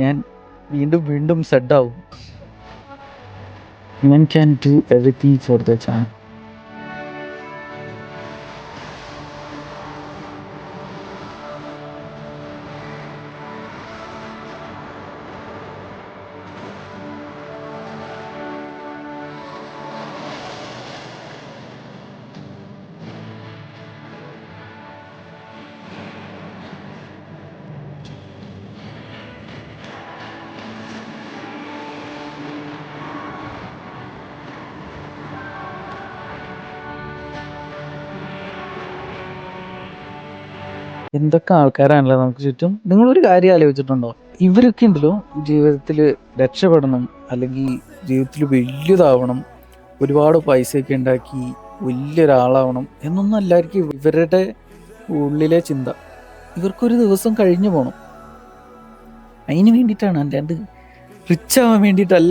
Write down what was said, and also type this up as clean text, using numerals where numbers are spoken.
ഞാൻ വീണ്ടും വീണ്ടും സെഡാവും. ഞാൻ can do everything for the channel. എന്തൊക്കെ ആൾക്കാരാണല്ലോ നമുക്ക് ചുറ്റും. നിങ്ങളൊരു കാര്യം ആലോചിച്ചിട്ടുണ്ടോ? ഇവരൊക്കെ ഉണ്ടല്ലോ ജീവിതത്തിൽ രക്ഷപ്പെടണം, അല്ലെങ്കിൽ ജീവിതത്തിൽ വലിയതാവണം, ഒരുപാട് പൈസയൊക്കെ ഉണ്ടാക്കി വലിയൊരാളാവണം എന്നൊന്നും അല്ലായിരിക്കും ഇവരുടെ ഉള്ളിലെ ചിന്ത. ഇവർക്കൊരു ദിവസം കഴിഞ്ഞു പോകണം, അതിന് വേണ്ടിയിട്ടാണ്. അല്ലാണ്ട് റിച്ച് ആവാൻ വേണ്ടിയിട്ടല്ല